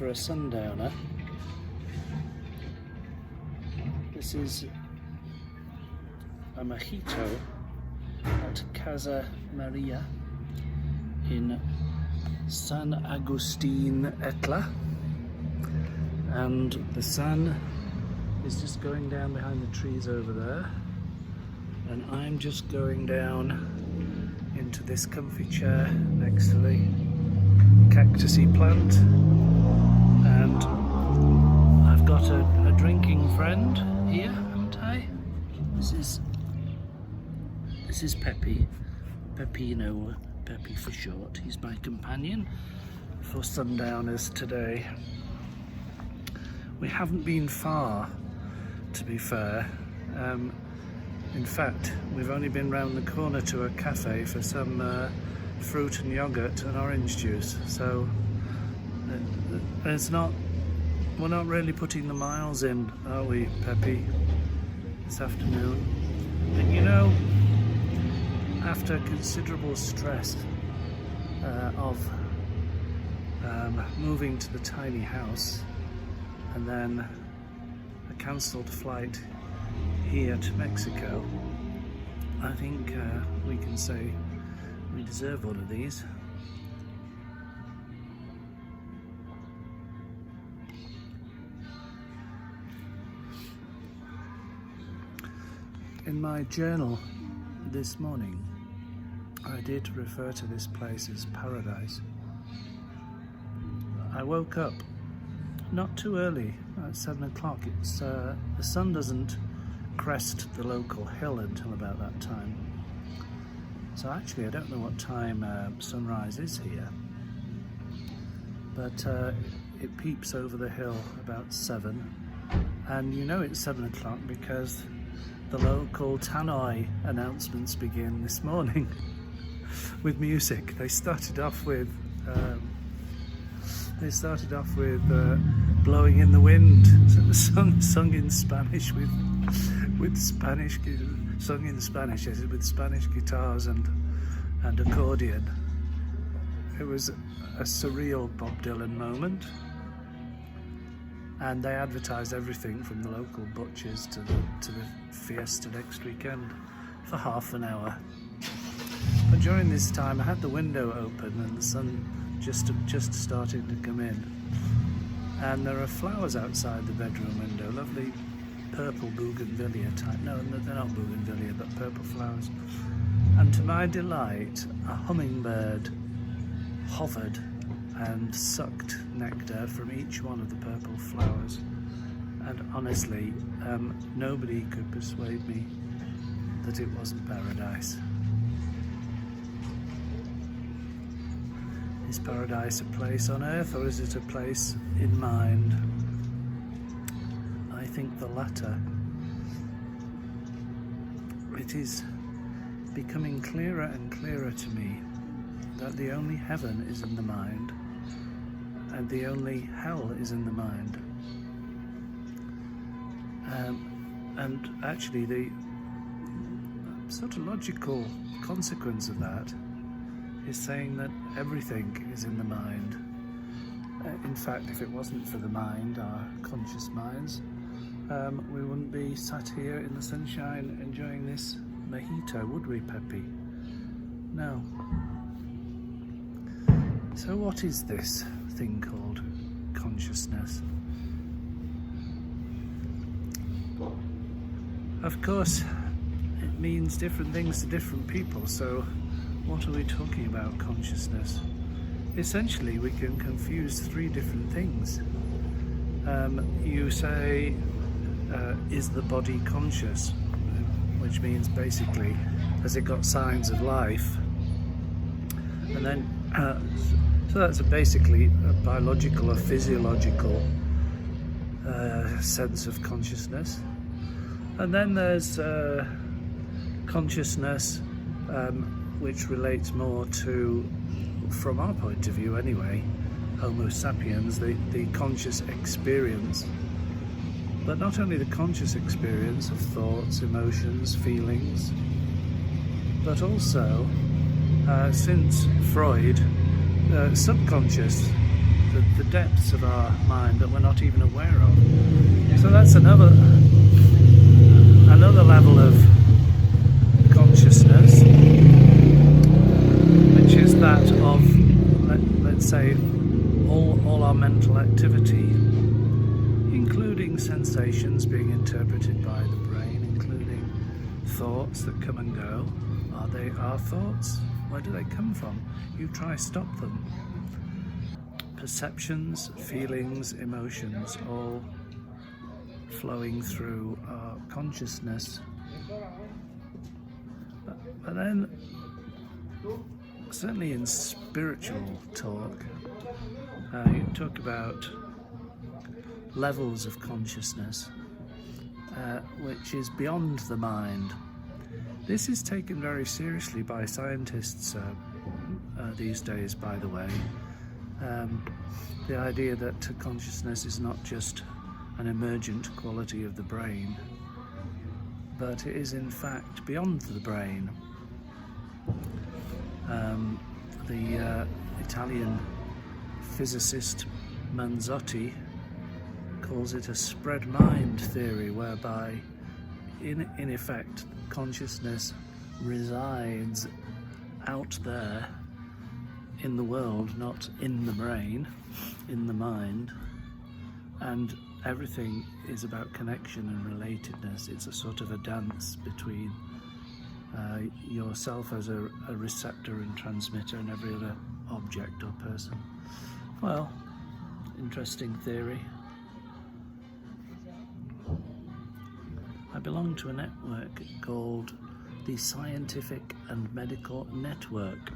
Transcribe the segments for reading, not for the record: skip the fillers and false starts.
for a sundowner. This is a mojito at Casa Maria in San Agustin Etla, and the sun is just going down behind the trees over there, and I'm just going down into this comfy chair next to the cactusy plant, and I've got a drinking friend here, haven't I? This is Pepi, Pepino, Pepi for short. He's my companion for sundowners today. We haven't been far, to be fair. In fact, we've only been round the corner to a cafe for some fruit and yogurt and orange juice. So we're not really putting the miles in, are we, Pepi, this afternoon? And you know, after considerable stress of moving to the tiny house and then a cancelled flight here to Mexico, I think we can say we deserve one of these. In my journal this morning, I did refer to this place as paradise. I woke up not too early, at 7 o'clock. It's the sun doesn't crest the local hill until about that time. So actually I don't know what time sunrise is here, but it peeps over the hill about 7, and you know it's 7 o'clock because the local tannoy announcements begin this morning with music. They started off with blowing in the wind, sung in Spanish with Spanish, sung in Spanish, yes, with Spanish guitars and accordion. It was a surreal Bob Dylan moment, and they advertised everything from the local butchers to the fiesta next weekend for half an hour. But during this time I had the window open and the sun just started to come in, and there are flowers outside the bedroom window, lovely purple bougainvillea type. No, they're not bougainvillea, but purple flowers. And to my delight, a hummingbird hovered and sucked nectar from each one of the purple flowers. And honestly, nobody could persuade me that it wasn't paradise. Is paradise a place on earth, or is it a place in mind? I think the latter. It is becoming clearer and clearer to me that the only heaven is in the mind, and the only hell is in the mind. And actually the sort of logical consequence of that is saying that everything is in the mind. In fact, if it wasn't for the mind, our conscious minds, we wouldn't be sat here in the sunshine enjoying this mojito, would we, Pepi? No. So what is this thing called consciousness? Of course, it means different things to different people, so what are we talking about, consciousness? Essentially, we can confuse 3 different things. You say, is the body conscious? Which means basically, has it got signs of life? And then, so that's basically a biological or physiological sense of consciousness. And then there's consciousness, which relates more to, from our point of view anyway, Homo sapiens, the conscious experience. But not only the conscious experience of thoughts, emotions, feelings, but also, since Freud, subconscious the depths of our mind that we're not even aware of. So that's another level of consciousness, which is that of, let's say, all our mental activity, including sensations being interpreted by the brain, including thoughts that come and go. Are they our thoughts? Where do they come from? You try stop them. Perceptions, feelings, emotions, all flowing through our consciousness. But then, certainly in spiritual talk, you talk about levels of consciousness, which is beyond the mind. This is taken very seriously by scientists these days, by the way. The idea that consciousness is not just an emergent quality of the brain, but it is in fact beyond the brain. The Italian physicist Manzotti calls it a spread mind theory, whereby in effect consciousness resides out there in the world, not in the brain, in the mind, and everything is about connection and relatedness. It's a sort of a dance between yourself as a receptor and transmitter and every other object or person. Well, interesting theory. I belong to a network called the Scientific and Medical Network.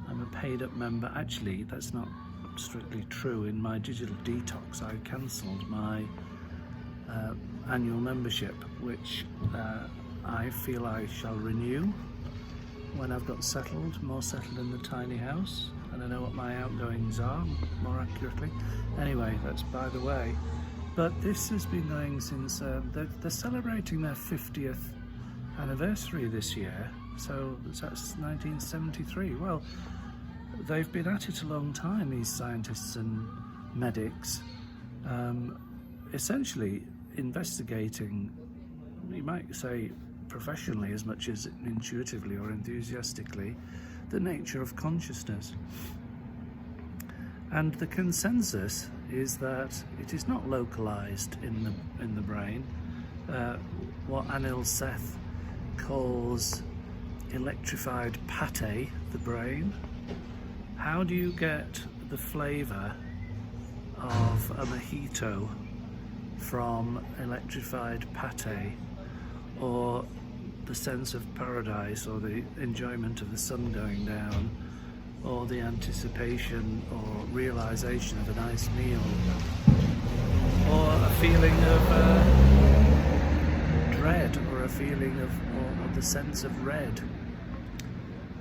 I'm a paid up member. Actually, that's not strictly true. In my digital detox, I cancelled my annual membership, which I feel I shall renew when I've got more settled in the tiny house, and I know what my outgoings are, more accurately. Anyway, that's by the way. But this has been going since, they're celebrating their 50th anniversary this year, so that's 1973. Well, they've been at it a long time, these scientists and medics, essentially investigating, you might say professionally as much as intuitively or enthusiastically, the nature of consciousness. And the consensus is that it is not localized in the brain. What Anil Seth calls electrified pate, the brain. How do you get the flavor of a mojito from electrified pate, or the sense of paradise, or the enjoyment of the sun going down, or the anticipation or realization of a nice meal, or a feeling of dread, or a feeling of or the sense of red,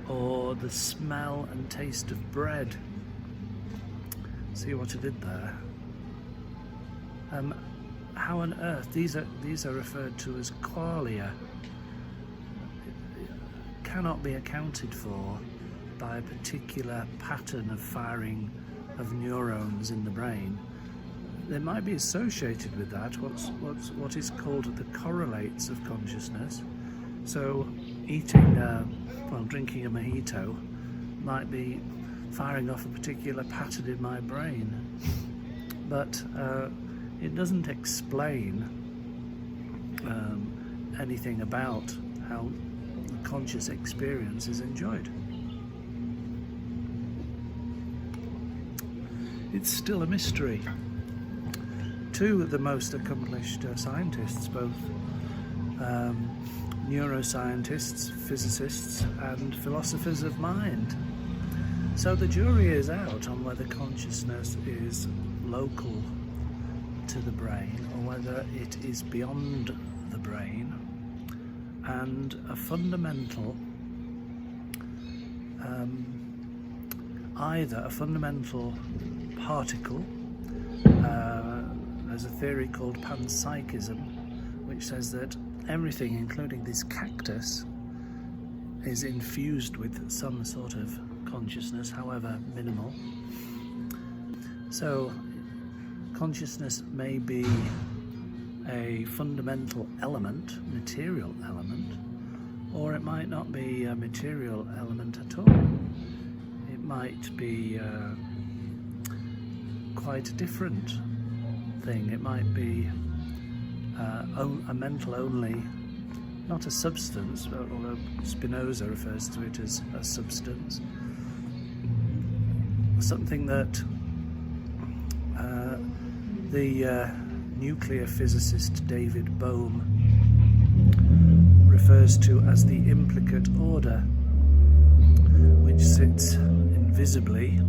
or the smell and taste of bread. See what I did there? How on earth, these are referred to as qualia, cannot be accounted for by a particular pattern of firing of neurons in the brain. There might be associated with that what is called the correlates of consciousness. So drinking a mojito might be firing off a particular pattern in my brain, but it doesn't explain anything about how the conscious experience is enjoyed. It's still a mystery. Two of the most accomplished scientists, both neuroscientists, physicists, and philosophers of mind. So the jury is out on whether consciousness is local to the brain or whether it is beyond the brain, and a fundamental either a fundamental particle. There's a theory called panpsychism, which says that everything, including this cactus, is infused with some sort of consciousness, however minimal. So consciousness may be a fundamental element, material element, or it might not be a material element at all. It might be quite a different thing. It might be a mental only, not a substance, although Spinoza refers to it as a substance. Something that the nuclear physicist David Bohm refers to as the implicate order, which sits invisibly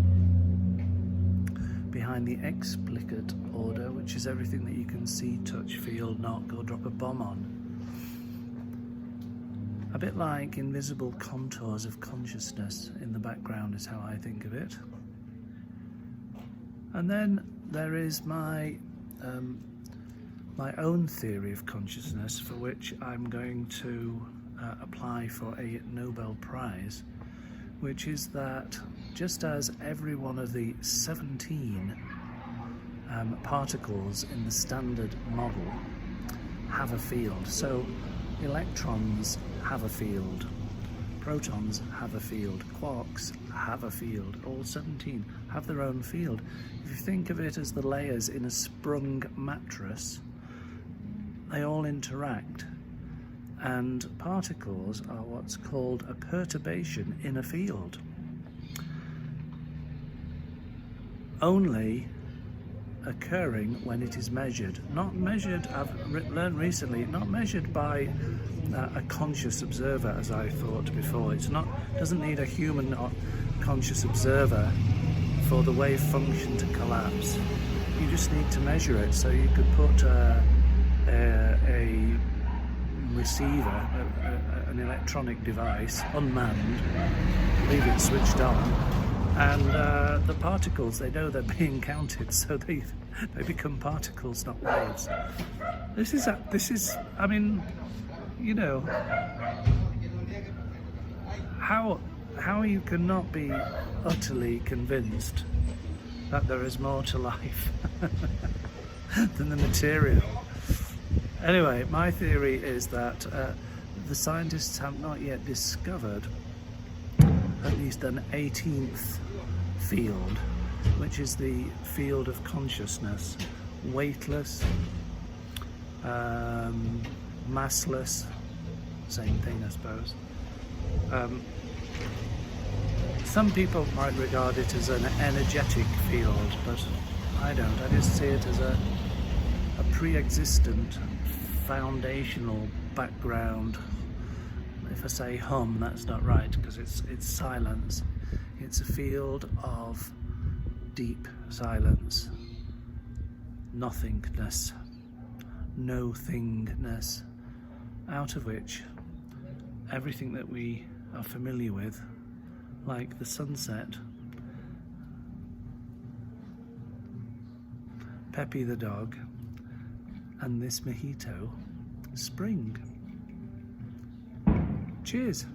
behind the explicate order, which is everything that you can see, touch, feel, knock, or drop a bomb on. A bit like invisible contours of consciousness in the background is how I think of it. And then there is my own theory of consciousness, for which I'm going to apply for a Nobel Prize, which is that just as every one of the 17 particles in the standard model have a field, so electrons have a field, protons have a field, quarks have a field, all 17 have their own field. If you think of it as the layers in a sprung mattress, they all interact, and particles are what's called a perturbation in a field. Only occurring when it is measured. Not measured, I've learned recently, not measured by a conscious observer, as I thought before. It's not, doesn't need a human or conscious observer for the wave function to collapse. You just need to measure it. So you could put a receiver, an electronic device, unmanned, leave it switched on, and the particles, they know they're being counted, so they become particles, not waves. This is, I mean, you know, how you cannot be utterly convinced that there is more to life than the material. Anyway, my theory is that the scientists have not yet discovered at least an 18th field, which is the field of consciousness, weightless, massless, same thing I suppose. Some people might regard it as an energetic field, but I don't. I just see it as a pre-existent, foundational background. If I say hum, that's not right, because it's silence. It's a field of deep silence, nothingness, no-thingness, out of which everything that we are familiar with, like the sunset, Pepi the dog, and this mojito, spring. Cheers.